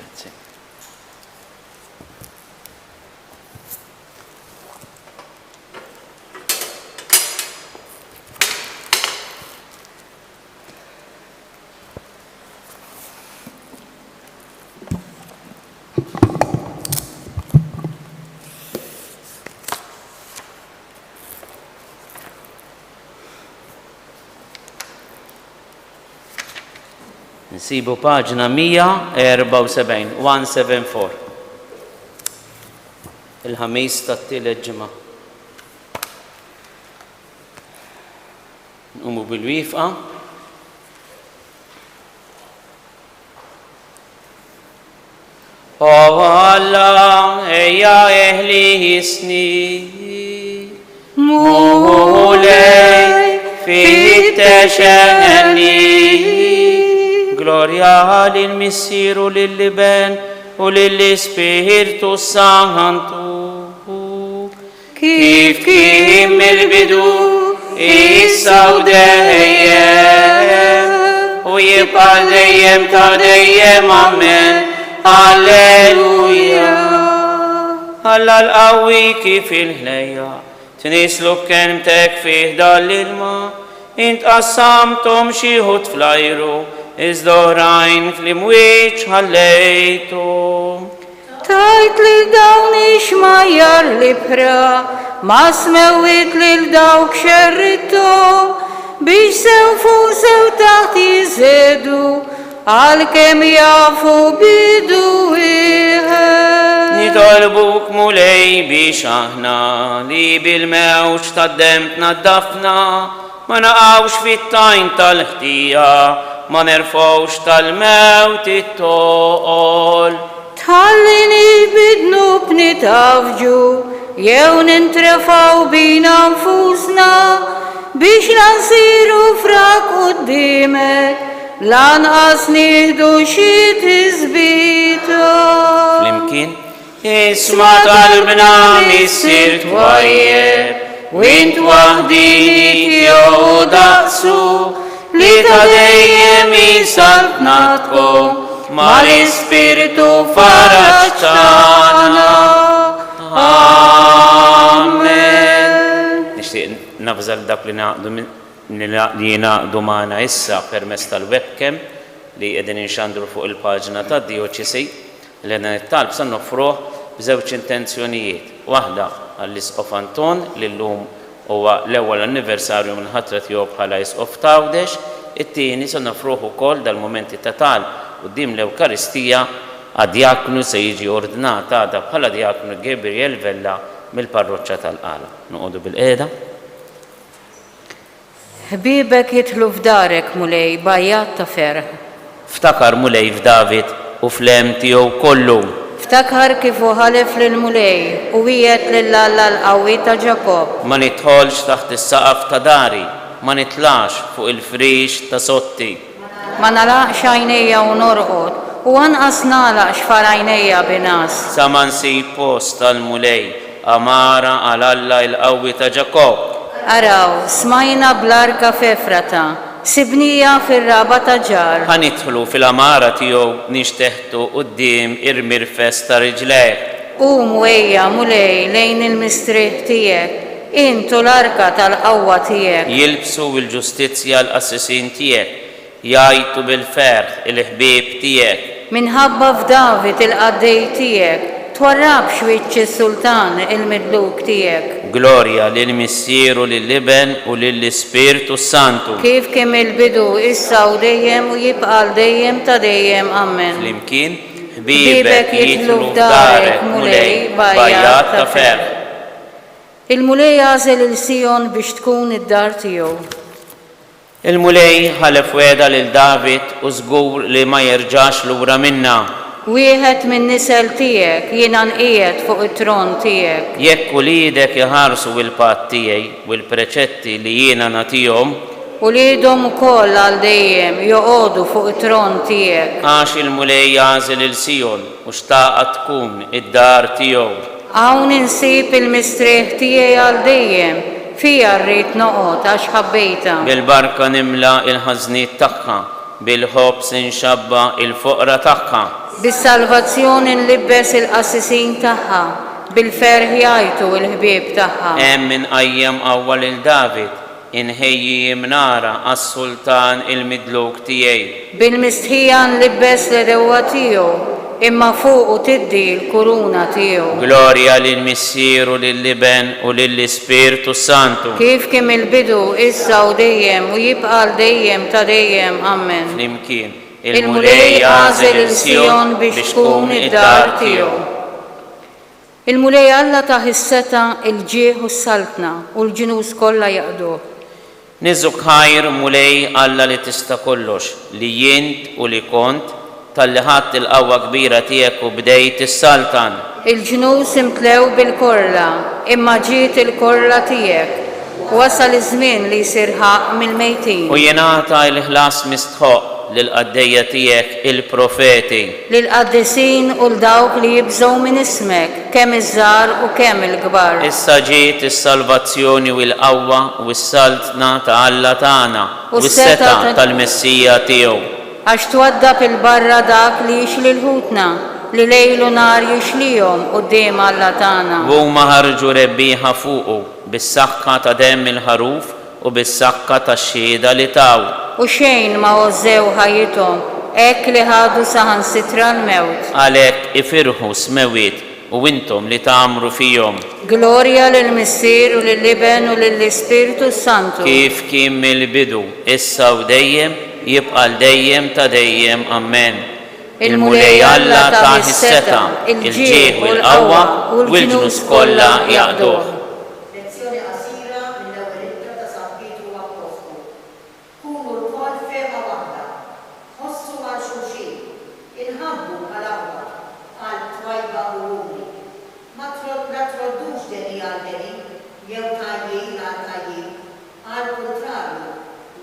Grazie. Nsibu paġna 174, 174. Il-ħamis tat-tielet ġimgħa. Nqumu bil-wifqa. O Alla, ejja eħli jisni, mulej fit-texenni. Gloria lill-Missieru lill-Liben u lill-Ispirtu Santu. Kif kien mill-bidu, issa u dejjem, u jibqa' dejjem ta' dejjem, amen. Alleluja. Alla l-qawwi kif il-ħlejja, tnislu kelmtek fih dal-ilma, int qassamthom xi ħut fl-ajru, iżda oħrajn fl-imwieġ ħallejthom. Tajt lil dawn ix-xmajjar li pra, ma smewwit lil dawk xerrithom, biex sew fuq sew taħt jiżedu, għalkemm jafu bidu wieħed. Nitolbuk mulej biex aħna li bil-mewġ tad-demm tnaddafna, ma naqgħux fit-tajn tal-ħtija, ma nerfgħux tal-mewt it-toqol. Tħalli nibidnu b'nitafġu, jew nintrefgħu bina nfusna, biex nsiru frak quddiemek, lanqas nieħdu xi tiżbita. Flimkien isma' qalbna missir twajjeb, u int waħdini jew daqsu, li ta' dejjem jisaltnatkom ma' l-Ispiritu faraġ tagħna. Amen. Nixtieq nafżal dak li jingħaqdu magħna issa permezz tal-webcam li qegħdin inxandru fuq il-paġna tad-Dioċesi li nittalb sa nofruh b'żewġ intenzjonijiet. Waħda għall-Isqof Anton li llum huwa l-ewwel anniversarju minn ħatra tiegħu bħala Isqof Tawdex, it-tieni se nofruh ukoll dal-mumenti ta' talb quddiem l-Ewkaristija għad-djaknu se jiġi ordinat għada bħala djaknu Gabriel Vella mill-parroċċja tal-Qala. Noqogħdu bil-qiegħda. Ħbiebek jidħlu f'darek mulej bajjat ta' ferħ. Ftakar mulej f'David u fl-hemm tiegħu kollu. Ftakar kif ħalef lil mulej u wiegħed lil Alla l-qawwi ta' Ġakob. Ma nidħolx taħt is-saqaf ta' dari, ma nitlax fuq il-frix ta' sotti. Ma nalaqx għajnejja u norqod u anqas nagħlaq xfarajnejja binas. Sa ma nsib post tal-mulej amara għal Alla l-qawwi ta' Ġakob. Araw, smajna bl-arka f'Efrata, sibnija fir-raba ta' ġar. Ħanidħlu fil-amara tiegħu nixteħtu quddiem irmirfes ta' rijlejh. Ejja mulej lejn il-mistrieħ tiegħek, intu l-arka tal-qawwa tiegħek. Jilbsu bil-ġustizzja l-qassisin tiegħek, jgħajtu bil-ferħ il-ħbieb tiegħek. Minħabba f'David il-qaddej tiegħek, twarrab xwiċċ is-sultan il-midluk tiegħek. Gloria lill-Missieru lill-Liben u lill-Ispirtu Santu. Kif kemm il-bidu issa u dejjem u jibqa' dejjem ta' dejjem, amen. Flimkien ħbiebek jidħlu f'darek mulej bajjat ta' ferħ. Il-mulej għażel il-Sion biex tkun id-dar tiegħu. Il-mulej ħalef weda lil David u żgur li ma jerġax lura minnha. Wieħed minn nisel tiegħek jiena nqiegħed fuq it-tron tiegħek. Jekk uliedek iħarsu il-patt tiegħi u l-preċetti li jiena nagħtihom, uliedhom ukoll għal dejjem joqogħdu fuq it-tron tiegħek. Għax il-mulej jagħżel il-Sion u xtaqgħet tkun id-dar tiegħu. Hawn insib il-mistrieħ tiegħi għal dejjem, fija rrid noqgħod għax ħabbejta. Bil-barka nimla il-ħażniet tagħha, bil-ħobs inxabba il-foqra tagħha. Bis-salvazzjoni nlibbes il-qassisin tagħha, bil-ferħ jgħajtu l-ħbieb tagħha. Hemm min qajjem awwal il-David, inħejji jimnara għas-sultan il-midluk tiegħi. Bil-mistħija nlibbes l-dewwa tiegħu, imma fuqu tiddi l-kuruna tiegħu. Glorja lill-Missieru lill-Liben u lill-Ispirtu Santu. Kif kemm il-bidu issa u dejjem u jibqa' dejjem ta' dejjem. Amen. Flimkien Il-mulej għażel il-Sion biex tkun id-dar tiegħu. Il-mulej Alla taħ is-seta, il-ġieħ u s-saltna u l-ġinus kollha jaqduh. Niżuk ħajr mulej Alla li tista' kollox, li jint u li kont, tal-li ħadd il-qawwa kbira tiegħek u bdejt is-saltan. Il-ġnus imtlew bil-korla, imma ġiet il-korla tiegħek. Wasal iż-żmien li jsir ħaq mill-mejtin. U jingħata l-ħlas mistħoq lill-qaddejja tiegħek il-profeti. Lil-qaddisin u l-dawk li jibżgħu minn ismek, kemm iż-żgħar u kemm il-kbar. Issa ġiet is-salvazzjoni u l-qawwa u s-saltna ta' Alla tagħna u s-seta tal-Messija tiegħu. Għax twaddab il-barra dak li jixli l-ħutna, li lejlu nar jixlihom quddiem Alla tagħna. Huma ħarġu rebbieħa fuqu bis-saħħa ta' demm il-ħaruf u bis-saħħa tax-xhieda li taw. U xejn ma ożew ħajjithom, hekk li ħadu saħansitra l-mewt. Għalhekk ifirħu smewiet u intom li tagħmru fihom. Glorja lill-Missier u lill-Liben u lill-Ispirtu Santu. Kif kien mill-bidu, issa u dejjem, jibqa' dejjem ta' dejjem. Amen. Il-mulej Alla ta' is-seta, il-ġieħ u l-qawwa u l-ġnus kollha jaqduh. Lezzjoni qasira mill-ewwel ittra ta' San Pietru Apostolu. Kunu l-kol ferma waħda, ħossu għal xulxin, inħabbu għal-aqwa, għal twajba u rumi. Ma troddux deni għal deni, jew tajjin għal tajjin, għal kontrarju,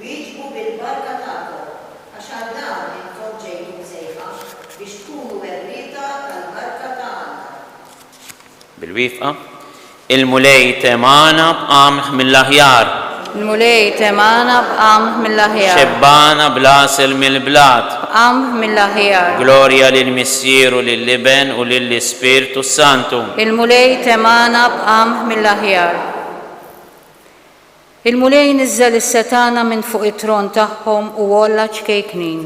wieġbu bil-barka tagħkom, għax għal dan intom ġejtu msejħa biex tkunu werrieta tal-barka tagħna. Bil-wifqa, il-mulej temana b'qamħ mill-aħjar. Il-mulej temana b'qamħ mill-aħjar. Xebbana blasel mill-blat. B'qamħ mill-aħjar. Glorja lill-Missieru lill-Liben u lill-Ispirtu Santu. Il-mulej temana b'qamħ mill-aħjar. Il-mulej niżżel is-setana minn fuq it-tron tagħhom u wolla ċkejknin.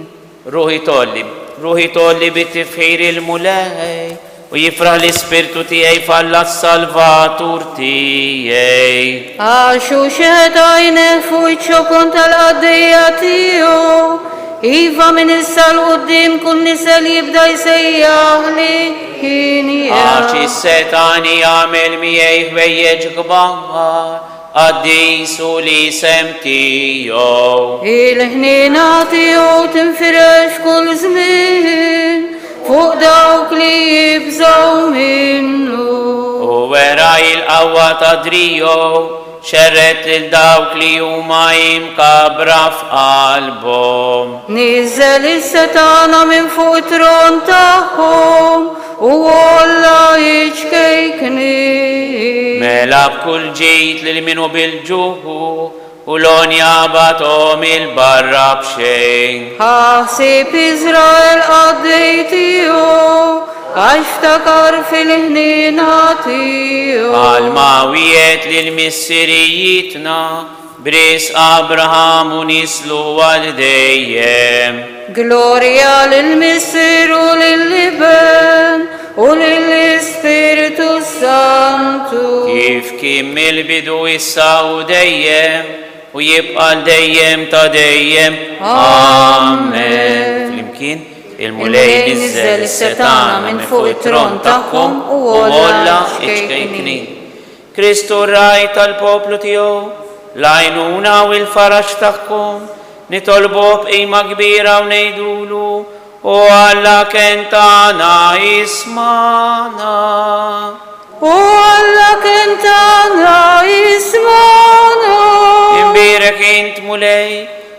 Ruħi tolli bit-tifħir il-mulej u jifraħ l-Ispirtu tiegħi fall-Salvatur tiegħi. Għaxu xeħdajne fuq iċ-ċokon tal-qaddejja tiegħu, iva minn issa l-qudiem kull nisel jibda jsejjaħ li ħinija. Għax is-setani jagħmel miegħi ħwejjeġ kbar, għaddisu li sem tiegħu. Il-ħnina tiegħu tinfirex kull żmien fuq dawk li jibżgħu minnu. U wera il-qawwa ta' drijo, xerret il-dawk li huma imkabra f'qalbhom. Niżel is-setana minn fuq it-tron tagħhom u wolla jiċkejkni. Mela b'kull ġejt lil minu bil-ġuħu u l-onja batom il-barra b'xejn. Ħaħsib Iżrael qaddej tiegħu, għax ftakar fil-ħnina tiegħu. Għal-mawiet lil-missirijietna, bris Abraham u nislu għal dejjem. Glorja lill-Missier u lill-Liben u lill-Ispirtu Santu. Kif kien mill-bidu issa u dejjem u jibqa' dejjem ta' dejjem. Amen. Flimkien il-mulej niżżel is-setana minn fuq it-tron tagħhom u wolla iċkejknin. Kristu raj tal-poplu tiegħu, l-għajnuna u l-faraġġ tagħhom, nitolbu b'qima kbira u ngħidulu u Alla kentana ismana. U Alla kentana ismana. Imbirek int mulej,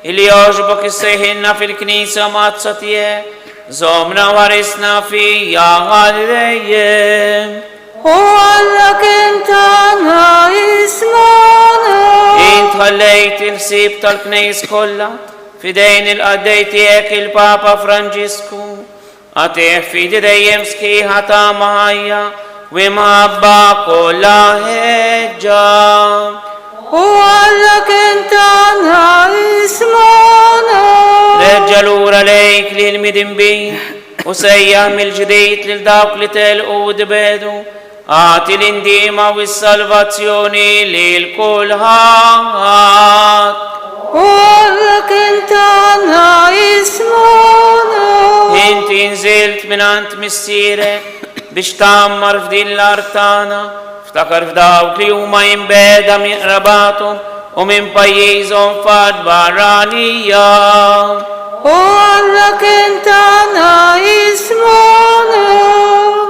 li jogħġbok issejħilna fil-Knisja mazza tiegħek, żomna warisna fija għal dejjem. U Alla kentana ismana. Int ħallejt il-ħsieb tal-Knejs kollha fidejn il-qaddej tiegħek il-Papa Franġisku Għatih fidi dejjem sħiħa ta' maħajja u imħabba kollha ħeġġa. U għalla kentana ismona. Reġġa lura lejk li l-midin bin u sejjaħ mill-ġdejt lil dawk li telqu dibedu. Għati l-indima u s-salvazzjoni li l-kulħat. U għalla kentana ismona. Inti nżilt minant missirek biex tammar f'din l-artana, ftakar f'dawk li huma jinbeda minn qrabathom u minn pajjiżhom fad barranija. U għalla kentana ismona.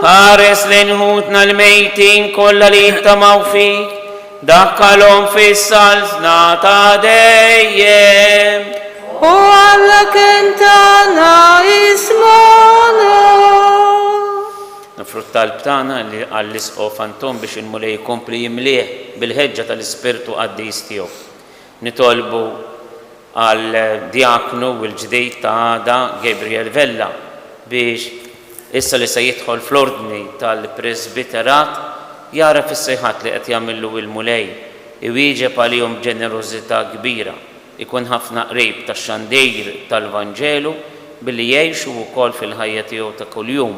Ħares l-inħutna l-mejtin kollha li jittamaw fik, dakkalhom fis-salsna ta' dejjem. U għalla kentana ismona. Nifrut talb tagħna li għall-isqof Anton biex il-mulej jkompli jimlieħ bil-ħeġġa tal-Ispirtu Qaddis tiegħu. Nitolbu għal-diaknu u l-ġdejt ta' għada Gabriel Vella biex issa li se jidħol fl-ordni tal-presbiterat jara fis-sejħat li qed jagħmlu il-mulej iwieġeb għalihom b'ġenerożità kbira, ikun ħafna qrib tax-xandejr tal-Vanġelu billi jgħixu wkoll fil-ħajja tiegħu ta' kuljum.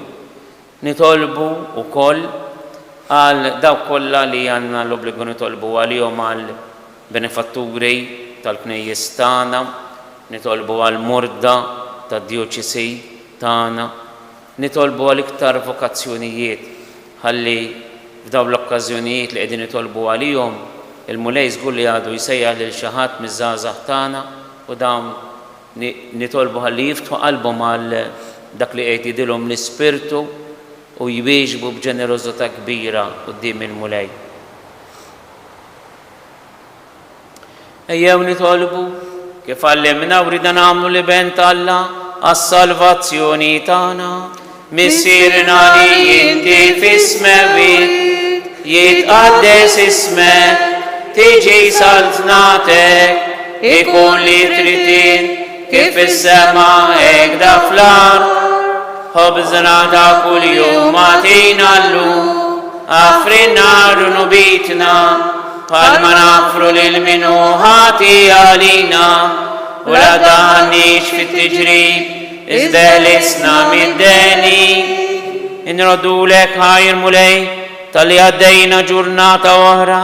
Nitolbu wkoll għal dawk kollha li għandna l-obbligu nitolbu għalihom għal benefatturi tal-knejjes tagħna, nitolbu għal murda tad-djoċesi tagħna, nitolbu għal iktar vokazzjonijiet ħalli f'dawn l-okkażjonijiet li qegħdin nitolbu għalihom il-mulej żgur li għadu jsejjaħ lil xi ħadd miż-żgħażagħ tagħna u dawn nitolbu ħalli jiftħu qalbhom għal dak li qed jgħidilhom l-Ispirtu u jwieġbu b'ġenerożità kbira quddiem il-mulej. Ejjew nitolbu kif għallimna u rida nagħmlu li bent Alla għas-salvazzjoni tagħna. Missirna li inti fis-smawiet jitqaddes ismek, tiġi saltnatek, ikun li tritin kif is-sema hekk da fl-ard. Ħobżna ta' kuljum għatina llum, affrinna runubitna, bħalma nafru lil minu ħati għalina, u la daħniex fit-tiġrib, iżdelisna mid-deni. Inrodulek ħajr mulej, tal-li għaddejna ġurnata oħra,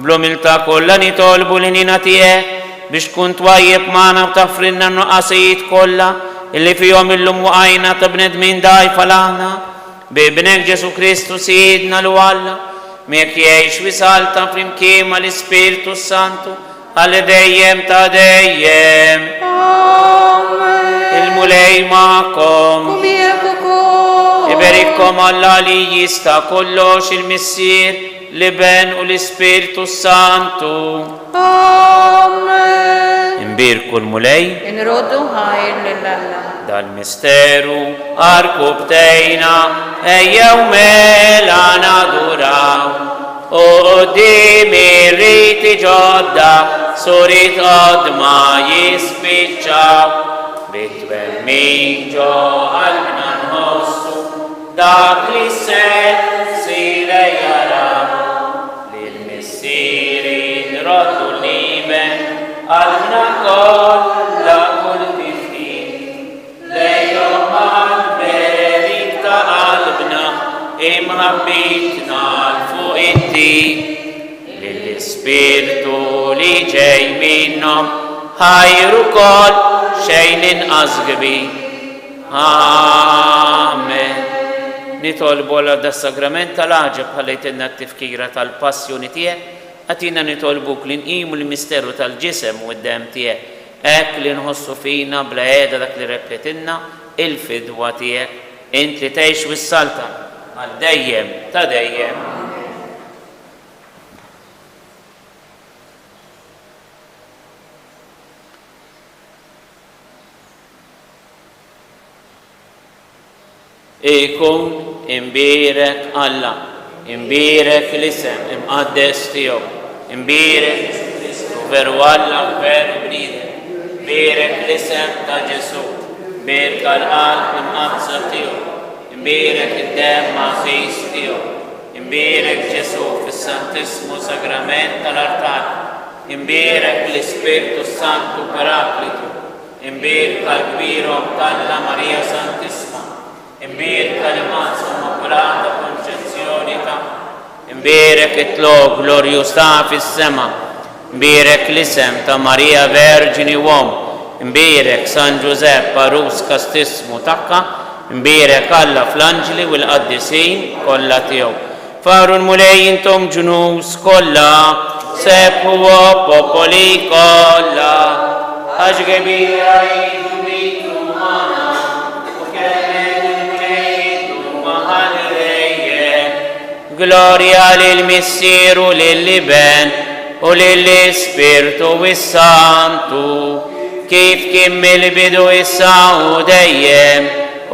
bl-umilta kollha nitolbu li nina tiegħek biex tkun twajjeb magħna u taffrinna n-nuqqasijiet kollha illi fihom illum waqajna ta' bnedmin dgħajfa l-aħna, b'ibnek Ġesu Kristu Siedna l-Alla, mek jgħix wisalta flimkien mal-Ispirtu Santu għal dejjem ta' dejjem. Il-mulej ma'kom. Iberikkom Alla li jista' kollox il-Missier l-Iben u l-Ispirtu Santu. Amen. Imbirku l-mulej. Inroddu ħajr lill-Alla. Dal-misteru arkubtejna ejjew mela naduraw u qudiem ir-riti ġodda surit qodma jispiċċaw bit-twemmin ġo qalbna nħossu dak li sira jaraw li l-missieri nroddu l-liben qalbna kollha kull tiftin lejhom għall-berik ta' qalbna imħabbitna l-fuq inti lill-Ispirtu li ġej minnhom ħajru kol xejn inqas kbir. Amen. Nitolbu għal das-sagrament tal-ħaġeb ħallejtilna t-tifkira tal-passjoni tiegħek, għatina nitolbuk li nqimu l-misteru tal-ġisem u d-dem tiegħek, hekk li nħossu fina bla qiegħda dak li reppetilna il-fidwa tiegħek, int li tgħix wis-salta għal dejjem ta' dejjem. Ikun imbirek Alla, imbirek l-isem imqaddes tiegħu, imbirek Kristu veru Alla u veru bniedem, imbirek l-isem ta' Ġesu, imberka l-qalb imqabza tiegħu, imberek id-dem maħfis tiegħu, imberek Ġesu fis-Santismu Sagrament tal-Artar, imberek l-Ispirtu Santu Paraklitu, imberka l-kbirhom Alla Marija Santissima, imberka l-Immaculata Immacolata Konċezzjoni tagħha, imberek it-tlog glorjus ta' fis-sema, imberek l-isem ta' Marija Verġini Uom, imberek San Giuseppe Parus Kastismu takka, imberek Alla fl-Anġli u l-Qaddisin kollha tiegħu. Faru l-mulej intom ġnus kollha, seppu popoli kollha, ħaġ kbira jidu bitu magħna, u kemmen il-mulej huma ħalrejjem. Gloria lill-Missieru lill-Liben u lill-Ispirtu is-Santu, kif kien mill-bidu issa u dejjem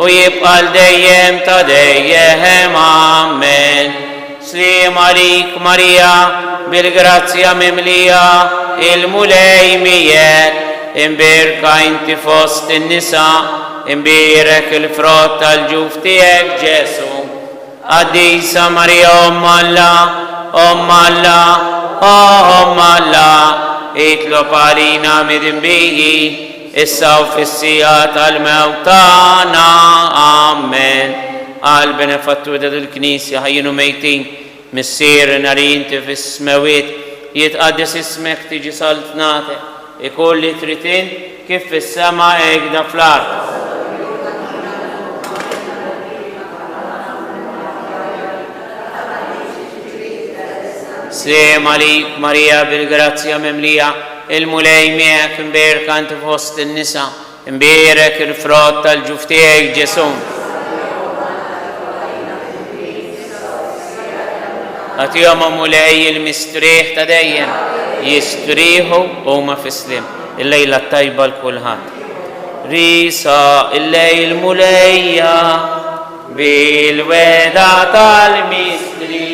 u jibqa' dejjem ta' dejjem. Amen. Slim għalik Marija, bil-grazzja mimlija, il-mulej mijiet, imbirka inti fost in-nisa, imbirek il-frott tal-ġuf tiegħek Ġesu. Qaddisa Marija Omm Alla, itlob għalina mid-imbiji, issa u fis-sija tal-mewt tagħna. Amen. Għal benefattur dil-Knisja ħajjinu mejtin, missier narinti fis-smewiet, jitqaddis ismek tiġi saltnatek, ikolli tritin kif fis-sema hekk fl-ard. Slim għalik Marija bil-grazzja mimlija, il-mulej miegħek imberka inti fost in-nisa, imberek il-frott tal-ġuf tiegħek Ġesu. Għatihom mulej il-mistrieħ ta' dejjem, jistrieħu huma fis-slim. Il-lejla tajba l-kulħadd. Risa il-lejl mulejja bil-weda tal-mistrieħ.